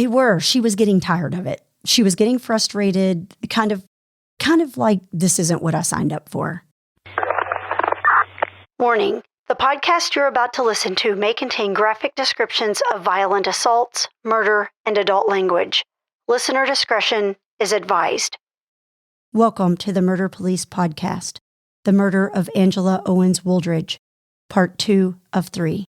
They were. She was getting tired of it. She was getting frustrated, kind of like, this isn't what I signed up for. Warning. The podcast you're about to listen to may contain graphic descriptions of violent assaults, murder, and adult language. Listener discretion is advised. Welcome to the Murder Police Podcast, The Murder of Angela Owens Wooldridge, Part 2 of 3.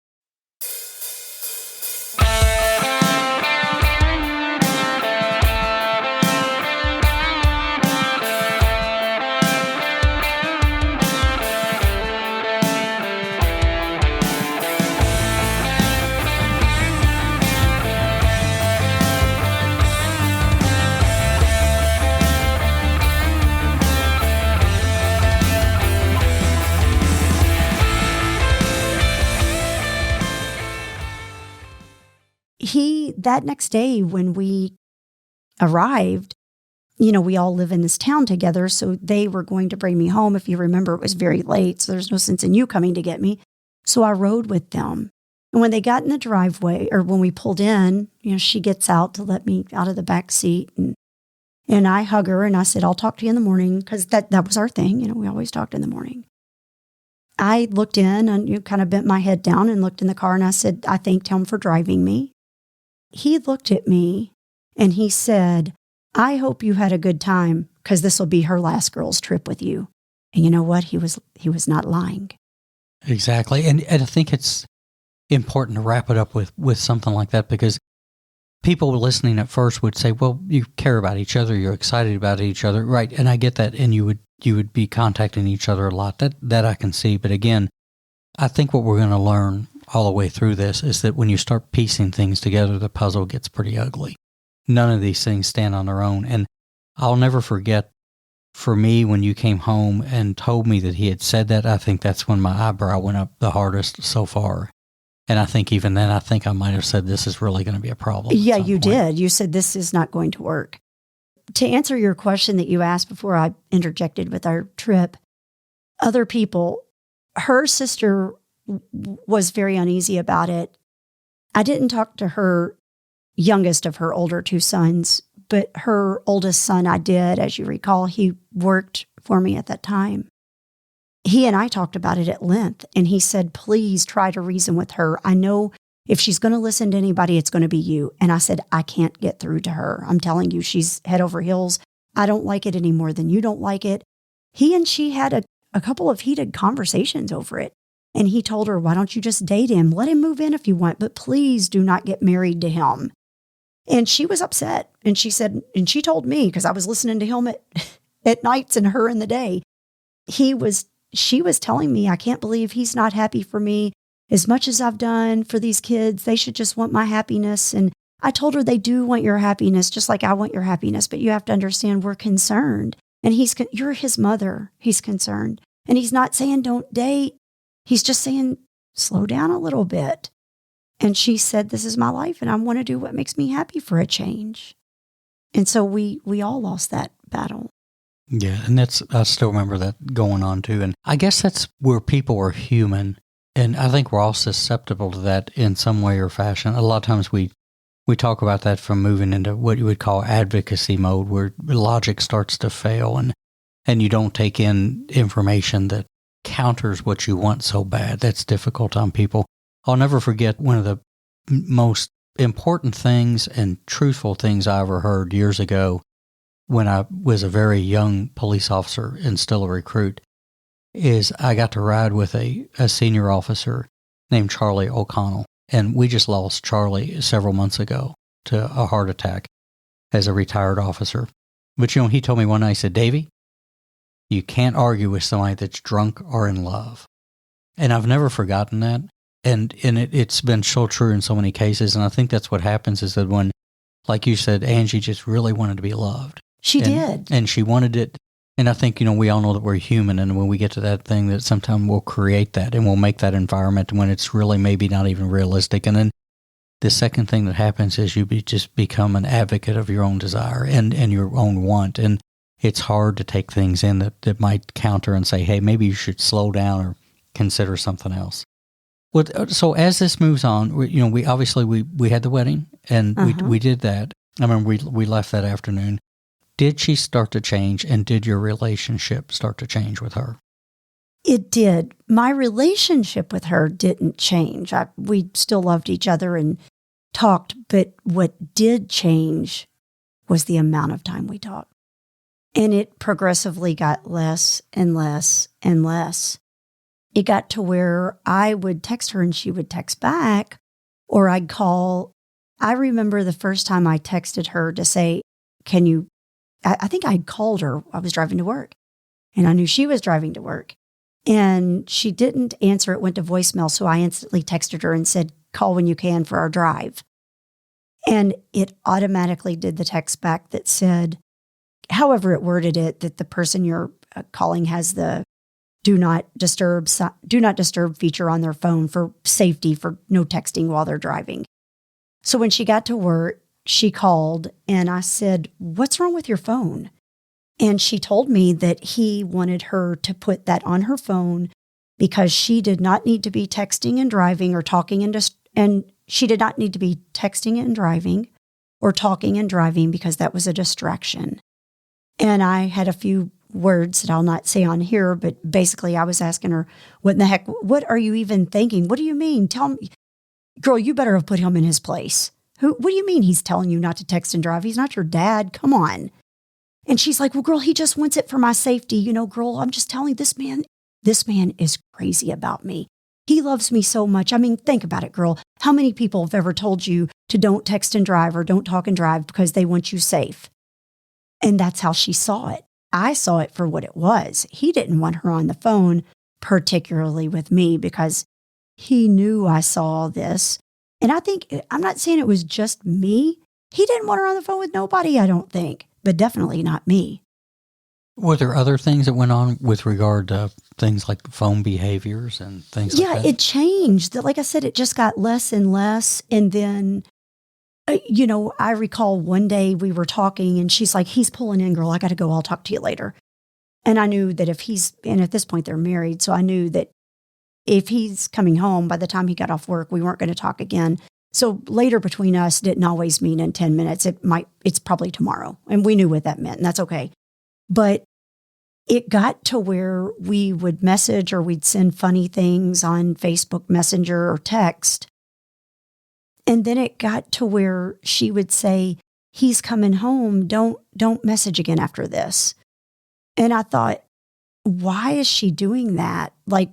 That next day when we arrived, we all live in this town together, so they were going to bring me home. If you remember, it was very late, so there's no sense in you coming to get me. So I rode with them. And when they got in the driveway, or when we pulled in, she gets out to let me out of the back seat. And I hug her and I said, I'll talk to you in the morning, because that was our thing. We always talked in the morning. I looked in and kind of bent my head down and looked in the car, and I said, I thanked him for driving me. He looked at me and he said, I hope you had a good time, because this will be her last girls' trip with you. And you know what? He was not lying. Exactly. And I think it's important to wrap it up with something like that, because people listening at first would say, well, you care about each other, you're excited about each other. Right. And I get that. And you would be contacting each other a lot. That I can see. But again, I think what we're going to learn all the way through this is that when you start piecing things together, the puzzle gets pretty ugly. None of these things stand on their own. And I'll never forget, for me, when you came home and told me that he had said that, I think that's when my eyebrow went up the hardest so far. And I think even then, I might have said, this is really going to be a problem. Yeah, you did. You said, this is not going to work. To answer your question that you asked before I interjected with our trip, other people, her sister was very uneasy about it. I didn't talk to her youngest of her older two sons, but her oldest son I did. As you recall, he worked for me at that time. He and I talked about it at length, and he said, please try to reason with her. I know if she's going to listen to anybody, it's going to be you. And I said, I can't get through to her. I'm telling you, she's head over heels. I don't like it any more than you don't like it. He and she had a couple of heated conversations over it. And he told her, why don't you just date him? Let him move in if you want, but please do not get married to him. And she was upset. And she said, and she told me, because I was listening to him at nights and her in the day, she was telling me, I can't believe he's not happy for me. As much as I've done for these kids, they should just want my happiness. And I told her, they do want your happiness, just like I want your happiness. But you have to understand, we're concerned. And you're his mother. He's concerned. And he's not saying don't date. He's just saying, slow down a little bit. And she said, this is my life, and I want to do what makes me happy for a change. And so we all lost that battle. Yeah, and I still remember that going on too. And I guess that's where people are human. And I think we're all susceptible to that in some way or fashion. A lot of times we talk about that from moving into what you would call advocacy mode, where logic starts to fail and you don't take in information that counters what you want so bad. That's difficult on people. I'll never forget one of the most important things and truthful things I ever heard years ago when I was a very young police officer and still a recruit, is I got to ride with a senior officer named Charlie O'Connell. And we just lost Charlie several months ago to a heart attack as a retired officer. But he told me one night, he said, Davey, you can't argue with somebody that's drunk or in love. And I've never forgotten that. And it's been so true in so many cases. And I think that's what happens, is that when, like you said, Angie just really wanted to be loved. She did. And she wanted it. And I think, we all know that we're human. And when we get to that thing, that sometimes we'll create that and we'll make that environment when it's really maybe not even realistic. And then the second thing that happens is you just become an advocate of your own desire and your own want. And it's hard to take things in that might counter and say, hey, maybe you should slow down or consider something else. Well, so as this moves on, we obviously we had the wedding, and we did that. I remember we left that afternoon. Did she start to change, and did your relationship start to change with her? It did. My relationship with her didn't change. We still loved each other and talked, but what did change was the amount of time we talked. And it progressively got less and less and less. It got to where I would text her and she would text back, or I'd call. I remember the first time I texted her to say, I think I'd called her. I was driving to work, and I knew she was driving to work. And she didn't answer. It went to voicemail. So I instantly texted her and said, call when you can for our drive. And it automatically did the text back that said, however it worded it, that the person you're calling has the do not disturb feature on their phone for safety, for no texting while they're driving. So when she got to work, she called and I said, what's wrong with your phone? And she told me that he wanted her to put that on her phone because she did not need to be texting and driving or talking and she did not need to be texting and driving or talking and driving because that was a distraction. And I had a few words that I'll not say on here, but basically I was asking her, what in the heck, what are you even thinking? What do you mean? Tell me, girl, you better have put him in his place. What do you mean he's telling you not to text and drive? He's not your dad. Come on. And she's like, well, girl, he just wants it for my safety. Girl, I'm just telling you, this man is crazy about me. He loves me so much. I mean, think about it, girl. How many people have ever told you to don't text and drive or don't talk and drive because they want you safe? And that's how she saw it. I saw it for what it was. He didn't want her on the phone, particularly with me, because he knew I saw this. And I'm not saying it was just me. He didn't want her on the phone with nobody, I don't think. But definitely not me. Were there other things that went on with regard to things like phone behaviors and things like that? Yeah, it changed. Like I said, it just got less and less. And then, I recall one day we were talking and she's like, he's pulling in, girl. I got to go. I'll talk to you later. And I knew that and at this point they're married. So I knew that if he's coming home, by the time he got off work, we weren't going to talk again. So later between us didn't always mean in 10 minutes. It's probably tomorrow. And we knew what that meant, and that's okay. But it got to where we would message or we'd send funny things on Facebook Messenger or text. And then it got to where she would say, he's coming home. Don't message again after this. And I thought, why is she doing that? Like,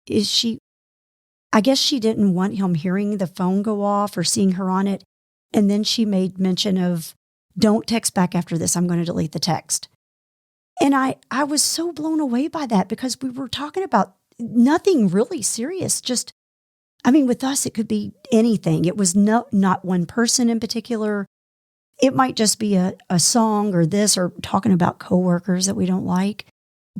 I guess she didn't want him hearing the phone go off or seeing her on it. And then she made mention of, don't text back after this. I'm going to delete the text. And I was so blown away by that because we were talking about nothing really serious. With us, it could be anything. It was not one person in particular. It might just be a song or this or talking about coworkers that we don't like.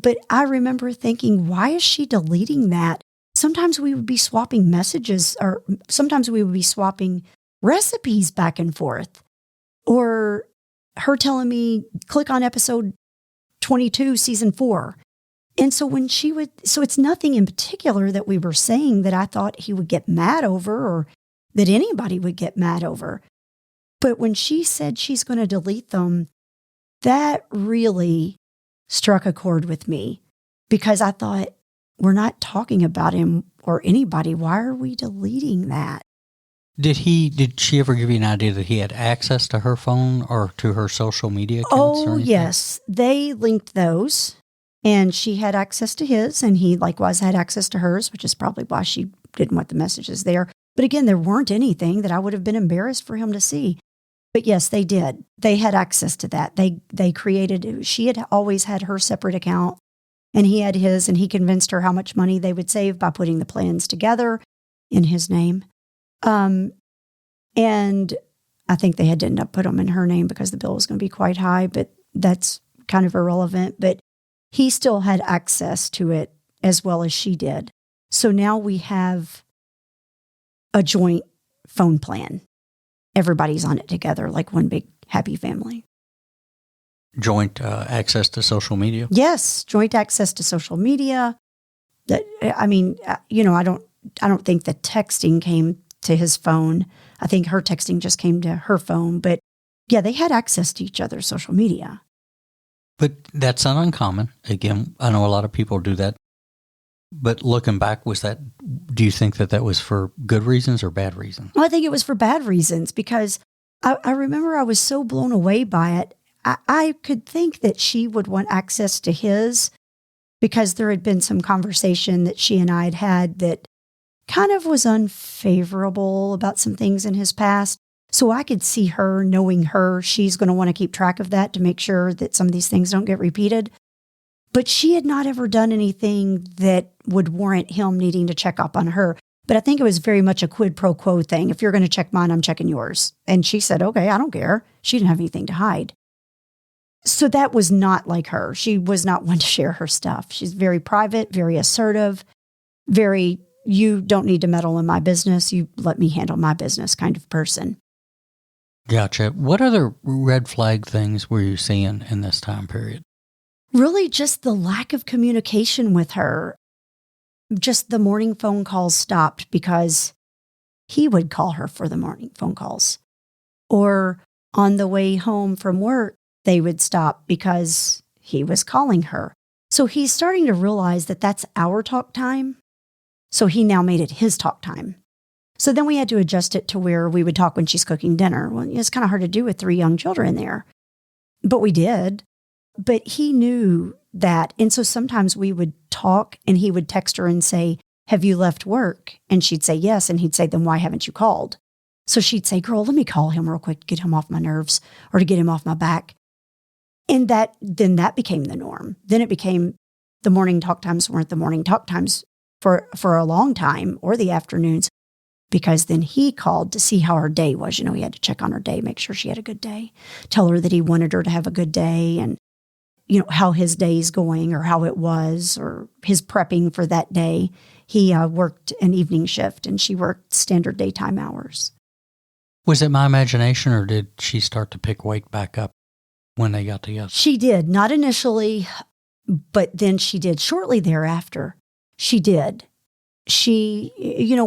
But I remember thinking, why is she deleting that? Sometimes we would be swapping messages or sometimes we would be swapping recipes back and forth. Or her telling me, click on episode 22, season 4. And so so it's nothing in particular that we were saying that I thought he would get mad over or that anybody would get mad over. But when she said she's going to delete them, that really struck a chord with me because I thought, we're not talking about him or anybody. Why are we deleting that? Did she ever give you an idea that he had access to her phone or to her social media accounts? Oh, yes. They linked those and she had access to his and he likewise had access to hers, which is probably why she didn't want the messages there. But again, there weren't anything that I would have been embarrassed for him to see. But yes, they did. They had access to that. They created, she had always had her separate account. And he had his, and he convinced her how much money they would save by putting the plans together in his name. And I think they had to end up put them in her name because the bill was going to be quite high, but that's kind of irrelevant. But he still had access to it as well as she did. So now we have a joint phone plan. Everybody's on it together, like one big happy family. Joint access to social media? Yes, joint access to social media. I don't I don't think the texting came to his phone. I think her texting just came to her phone. But yeah, they had access to each other's social media. But that's not uncommon. Again, I know a lot of people do that. But looking back, do you think that was for good reasons or bad reasons? Well, I think it was for bad reasons because I remember I was so blown away by it. I could think that she would want access to his because there had been some conversation that she and I had that kind of was unfavorable about some things in his past. So I could see her, knowing her, she's going to want to keep track of that to make sure that some of these things don't get repeated. But she had not ever done anything that would warrant him needing to check up on her. But I think it was very much a quid pro quo thing. If you're going to check mine, I'm checking yours. And she said, okay, I don't care. She didn't have anything to hide. So that was not like her. She was not one to share her stuff. She's very private, very assertive, very, you don't need to meddle in my business. You let me handle my business kind of person. Gotcha. What other red flag things were you seeing in this time period? Really just the lack of communication with her. Just the morning phone calls stopped because he would call her for the morning phone calls. Or on the way home from work, they would stop because he was calling her. So he's starting to realize that that's our talk time. So he now made it his talk time. So then we had to adjust it to where we would talk when she's cooking dinner. Well, it's kind of hard to do with 3 young children there. But we did. But he knew that. And so sometimes we would talk and he would text her and say, have you left work? And she'd say, yes. And he'd say, then why haven't you called? So she'd say, girl, let me call him real quick to get him off my nerves or to get him off my back. And then that became the norm. Then it became the morning talk times weren't the morning talk times for a long time, or the afternoons, because then he called to see how her day was. He had to check on her day, make sure she had a good day, tell her that he wanted her to have a good day, and how his day's going or how it was or his prepping for that day. He worked an evening shift and she worked standard daytime hours. Was it my imagination or did she start to pick weight back up when they got together? She did, not initially, but then she did shortly thereafter. She did. She,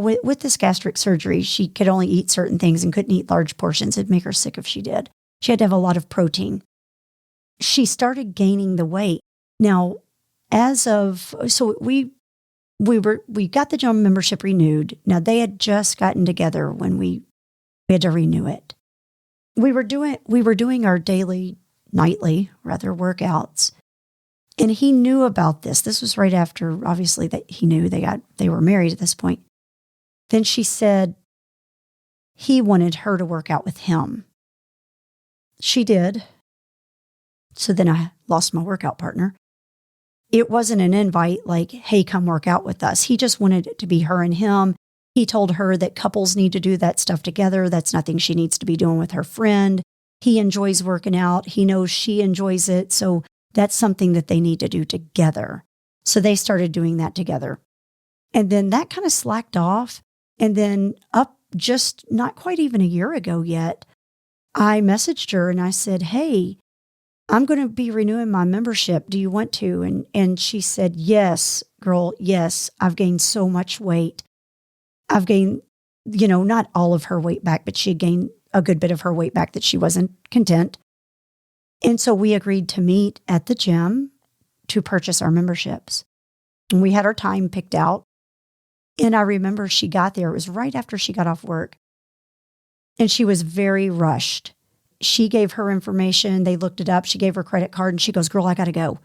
with this gastric surgery, she could only eat certain things and couldn't eat large portions. It'd make her sick if she did. She had to have a lot of protein. She started gaining the weight. Now, we got the gym membership renewed. Now, they had just gotten together when we had to renew it. We were doing our nightly workouts. And he knew about this. This was right after, obviously, that he knew they were married at this point. Then she said he wanted her to work out with him. She did. So then I lost my workout partner. It wasn't an invite like, hey, come work out with us. He just wanted it to be her and him. He told her that couples need to do that stuff together. That's nothing she needs to be doing with her friend. He enjoys working out. He knows she enjoys it. So that's something that they need to do together. So they started doing that together. And then that kind of slacked off. And then up just not quite even a year ago yet, I messaged her and I said, hey, I'm going to be renewing my membership. Do you want to? And she said, yes, girl, yes. I've gained so much weight. I've gained, not all of her weight back, but she had gained a good bit of her weight back that she wasn't content. And so we agreed to meet at the gym to purchase our memberships. And we had our time picked out. And I remember she got there. It was right after she got off work. And she was very rushed. She gave her information. They looked it up. She gave her credit card and she goes, girl, I got to go.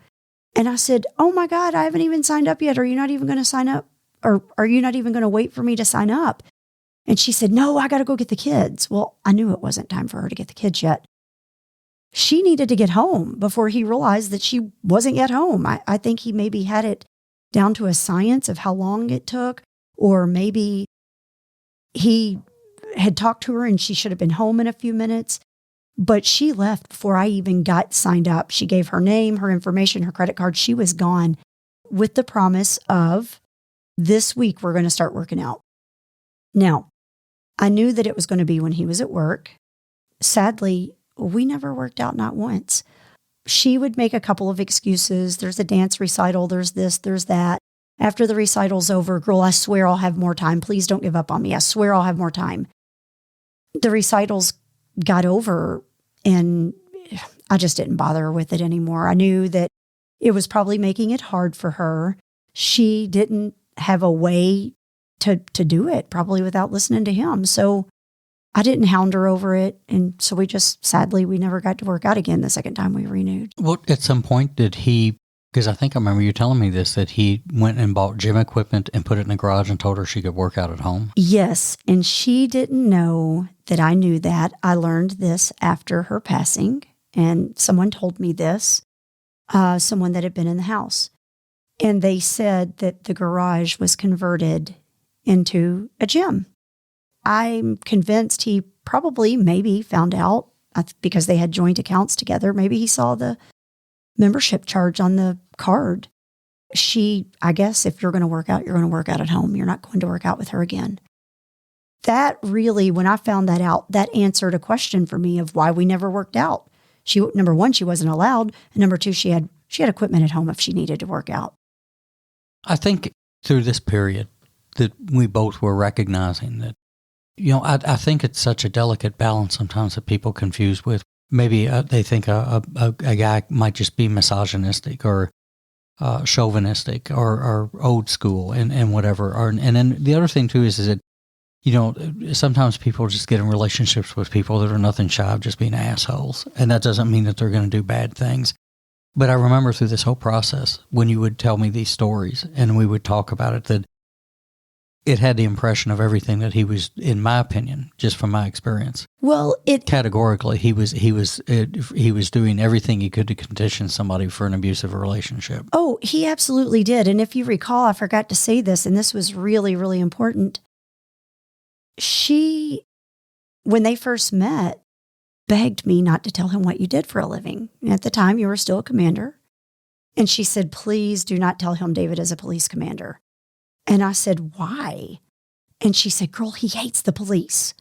And I said, oh my God, I haven't even signed up yet. Are you not even going to sign up? Or are you not even going to wait for me to sign up? And she said, no, I got to go get the kids. Well, I knew it wasn't time for her to get the kids yet. She needed to get home before he realized that she wasn't yet home. I think he maybe had it down to a science of how long it took, or maybe he had talked to her and she should have been home in a few minutes. But she left before I even got signed up. She gave her name, her information, her credit card. She was gone with the promise of, this week we're going to start working out. Now, I knew that it was going to be when he was at work. Sadly, we never worked out, not once. She would make a couple of excuses. There's a dance recital, there's this, there's that. After the recital's over, girl, I swear I'll have more time. Please don't give up on me. I swear I'll have more time. The recitals got over and I just didn't bother with it anymore. I knew that it was probably making it hard for her. She didn't have a way to do it, probably without listening to him. So I didn't hound her over it. And so sadly, we never got to work out again the second time we renewed. Well, at some point did he, because I think I remember you telling me this, that he went and bought gym equipment and put it in the garage and told her she could work out at home? Yes. And she didn't know that I knew that. I learned this after her passing. And someone told me this, someone that had been in the house. And they said that the garage was converted into a gym. I'm convinced he probably maybe found out because they had joint accounts together. Maybe he saw the membership charge on the card. I guess if you're going to work out, you're going to work out at home. You're not going to work out with her again. That really, when I found that out, that answered a question for me of why we never worked out. Number one, she wasn't allowed. And number two, she had equipment at home if she needed to work out. I think through this period that we both were recognizing that, I think it's such a delicate balance sometimes that people confuse with. Maybe they think a guy might just be misogynistic or chauvinistic or old school and whatever. And then the other thing too is that, sometimes people just get in relationships with people that are nothing shy of just being assholes. And that doesn't mean that they're going to do bad things. But I remember through this whole process, when you would tell me these stories and we would talk about it, that it had the impression of everything that he was, in my opinion, just from my experience. Well, categorically, he was doing everything he could to condition somebody for an abusive relationship. Oh, he absolutely did. And if you recall, I forgot to say this, and this was really, really important. She, when they first met, begged me not to tell him what you did for a living. At the time, you were still a commander. And she said, please do not tell him David is a police commander. And I said, why? And she said, girl, he hates the police.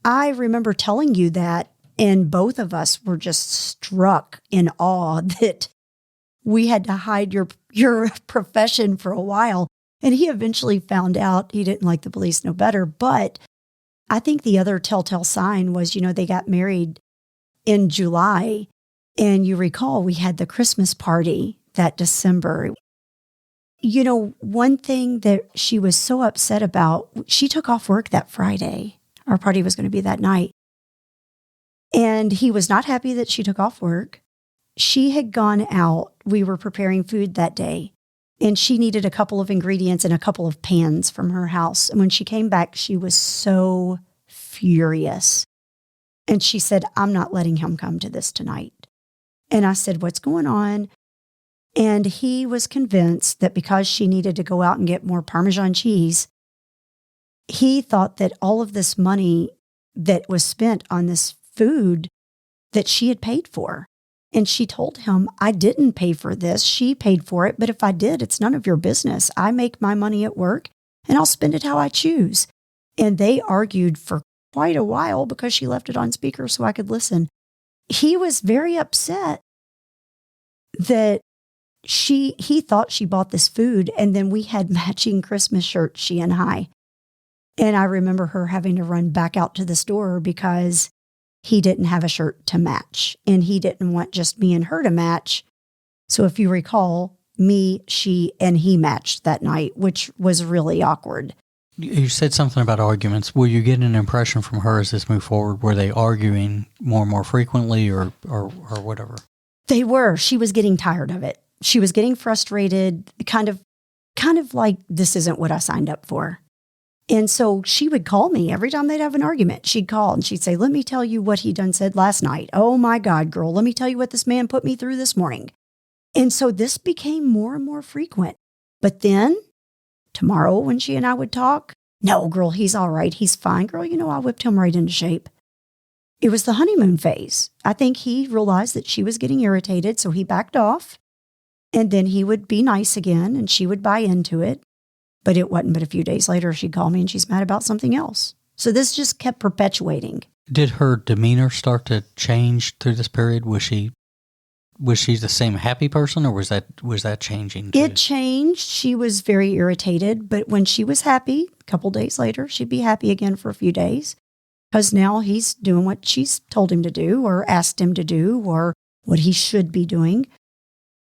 I remember telling you that, and both of us were just struck in awe that we had to hide your profession for a while. And he eventually found out he didn't like the police no better. But I think the other telltale sign was, they got married in July. And you recall we had the Christmas party that December. One thing that she was so upset about, she took off work that Friday. Our party was going to be that night. And he was not happy that she took off work. She had gone out. We were preparing food that day. And she needed a couple of ingredients and a couple of pans from her house. And when she came back, she was so furious. And she said, I'm not letting him come to this tonight. And I said, what's going on? And he was convinced that because she needed to go out and get more Parmesan cheese, he thought that all of this money that was spent on this food that she had paid for. And she told him, I didn't pay for this. She paid for it. But if I did, it's none of your business. I make my money at work and I'll spend it how I choose. And they argued for quite a while because she left it on speaker so I could listen. He was very upset that he thought she bought this food. And then we had matching Christmas shirts, she and I. And I remember her having to run back out to the store because he didn't have a shirt to match. And he didn't want just me and her to match. So if you recall, me, she, and he matched that night, which was really awkward. You said something about arguments. Were you getting an impression from her as this moved forward? Were they arguing more and more frequently or whatever? They were. She was getting tired of it. She was getting frustrated, kind of like, this isn't what I signed up for. And so she would call me every time they'd have an argument. She'd call and she'd say, let me tell you what he done said last night. Oh my God, girl, let me tell you what this man put me through this morning. And so this became more and more frequent. But then tomorrow when she and I would talk, no, girl, he's all right. He's fine. Girl, I whipped him right into shape. It was the honeymoon phase. I think he realized that she was getting irritated, so he backed off. And then he would be nice again and she would buy into it. But it wasn't but a few days later she'd call me and she's mad about something else. So this just kept perpetuating. Did her demeanor start to change through this period? Was she Was she the same happy person, or was that changing too? It changed. She was very irritated, but when she was happy, a couple days later, she'd be happy again for a few days because now he's doing what she's told him to do or asked him to do or what he should be doing.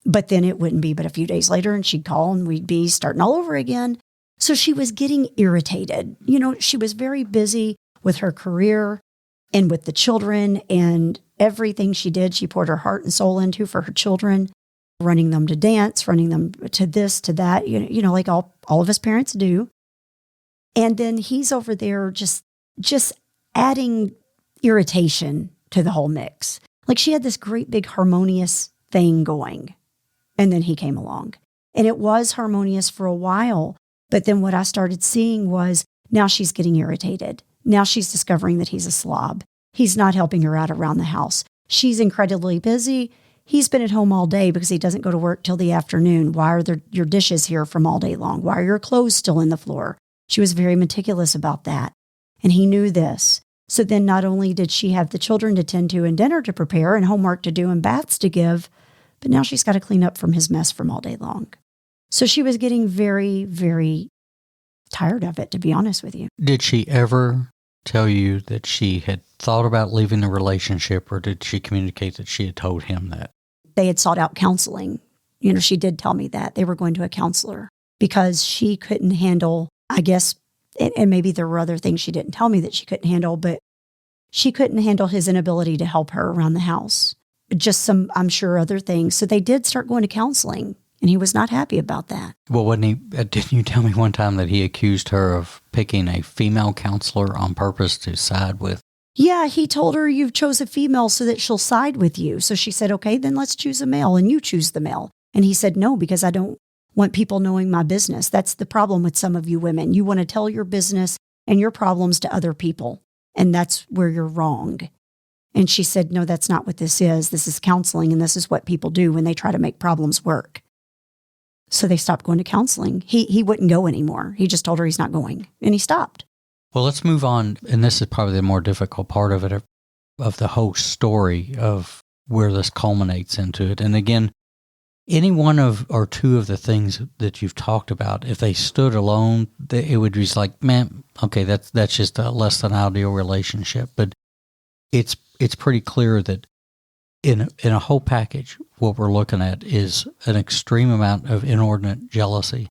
But then it wouldn't be but a few days later, and she'd call and we'd be starting all over again. So she was getting irritated. She was very busy with her career and with the children, and everything she did, she poured her heart and soul into for her children, running them to dance, running them to this, to that, like all of us parents do. And then he's over there just adding irritation to the whole mix. Like she had this great big harmonious thing going, and then he came along. And it was harmonious for a while, but then what I started seeing was now she's getting irritated. Now she's discovering that he's a slob. He's not helping her out around the house. She's incredibly busy. He's been at home all day because he doesn't go to work till the afternoon. Why are your dishes here from all day long? Why are your clothes still in the floor? She was very meticulous about that. And he knew this. So then not only did she have the children to tend to and dinner to prepare and homework to do and baths to give, but now she's got to clean up from his mess from all day long. So she was getting very, very tired of it, to be honest with you. Did she ever tell you that she had thought about leaving the relationship, or did she communicate that she had told him that? They had sought out counseling. She did tell me that. They were going to a counselor because she couldn't handle, I guess, and maybe there were other things she didn't tell me that she couldn't handle, but she couldn't handle his inability to help her around the house. Just some, I'm sure, other things. So they did start going to counseling. And he was not happy about that. Well, wasn't he? Didn't you tell me one time that he accused her of picking a female counselor on purpose to side with? Yeah, he told her you've chose a female so that she'll side with you. So she said, okay, then let's choose a male and you choose the male. And he said, no, because I don't want people knowing my business. That's the problem with some of you women. You want to tell your business and your problems to other people. And that's where you're wrong. And she said, no, that's not what this is. This is counseling. And this is what people do when they try to make problems work. So they stopped going to counseling. He wouldn't go anymore. He just told her he's not going, and he stopped. Well, let's move on, and this is probably the more difficult part of it, of the whole story of where this culminates into it. And again, any one of or two of the things that you've talked about, if they stood alone, it would be like, man, okay, that's just a less than ideal relationship. But it's pretty clear that in a whole package, what we're looking at is an extreme amount of inordinate jealousy,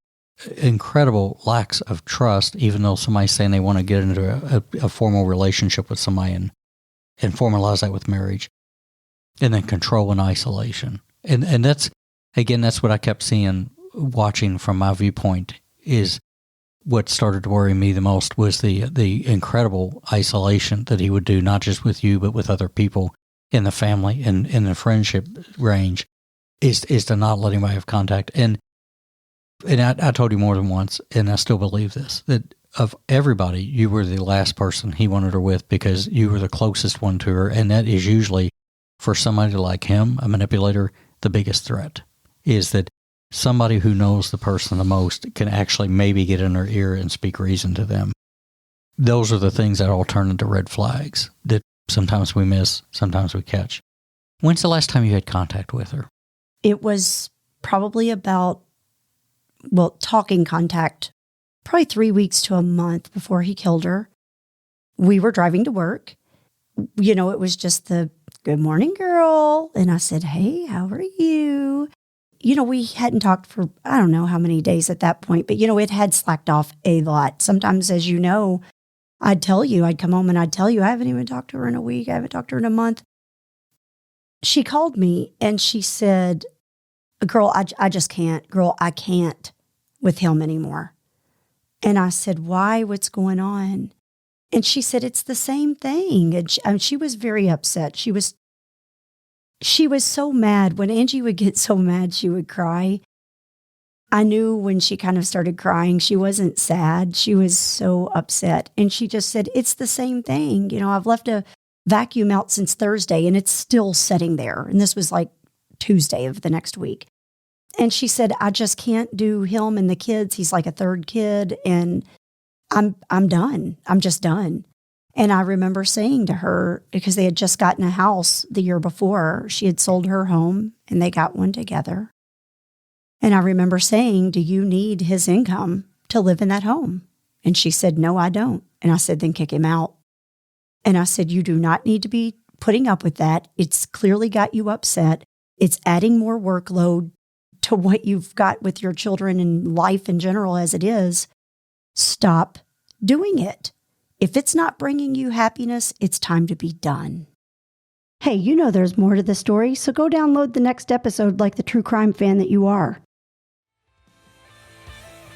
incredible lacks of trust, even though somebody's saying they want to get into a formal relationship with somebody and formalize that with marriage, and then control and isolation. And that's, again, that's what I kept seeing, watching from my viewpoint, is what started to worry me the most was the incredible isolation that he would do, not just with you, but with other people in the family and in the friendship range, is to not let anybody have contact. And I told you more than once, and I still believe this, that of everybody, you were the last person he wanted her with because you were the closest one to her. And that is usually, for somebody like him, a manipulator, the biggest threat is that somebody who knows the person the most can actually maybe get in their ear and speak reason to them. Those are the things that all turn into red flags that sometimes we miss, sometimes we catch. When's the last time you had contact with her? It was probably talking contact, probably 3 weeks to a month before he killed her. We were driving to work. It was just the good morning, girl. And I said, hey, how are you? We hadn't talked for, I don't know how many days at that point, but, it had slacked off a lot. Sometimes, as you know, I'd come home and I'd tell you, I haven't even talked to her in a week. I haven't talked to her in a month. She called me and she said, girl, I just can't. Girl, I can't with him anymore. And I said, why? What's going on? And she said, it's the same thing. And she was very upset. She was so mad. When Angie would get so mad, she would cry. I knew when she kind of started crying, she wasn't sad. She was so upset. And she just said, it's the same thing. I've left a vacuum out since Thursday and it's still sitting there. And this was like Tuesday of the next week. And she said, I just can't do him and the kids. He's like a third kid and I'm done. I'm just done. And I remember saying to her, because they had just gotten a house the year before, she had sold her home and they got one together. And I remember saying, do you need his income to live in that home? And she said, no, I don't. And I said, then kick him out. And I said, you do not need to be putting up with that. It's clearly got you upset. It's adding more workload to what you've got with your children and life in general as it is. Stop doing it. If it's not bringing you happiness, it's time to be done. Hey, you know there's more to the story, so go download the next episode like the true crime fan that you are.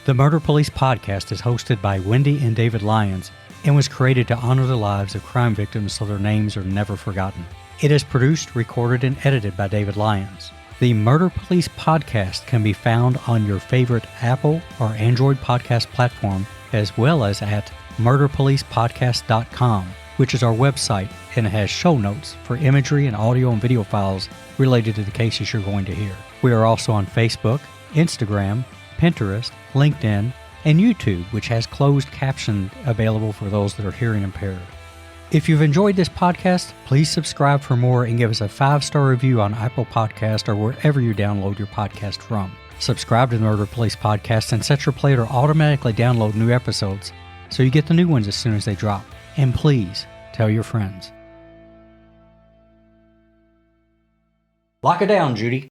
The Murder Police podcast is hosted by Wendy and David Lyons and was created to honor the lives of crime victims so their names are never forgotten. It is produced, recorded, and edited by David Lyons. The Murder Police podcast can be found on your favorite Apple or Android podcast platform, as well as at murderpolicepodcast.com, which is our website, and it has show notes for imagery and audio and video files related to the cases you're going to hear. We are also on Facebook, Instagram, Pinterest, LinkedIn, and YouTube, which has closed caption available for those that are hearing impaired. If you've enjoyed this podcast, please subscribe for more and give us a 5-star review on Apple Podcast or wherever you download your podcast from. Subscribe to the Murder Police podcast and set your player to automatically download new episodes so you get the new ones as soon as they drop. And please tell your friends. Lock it down, Judy.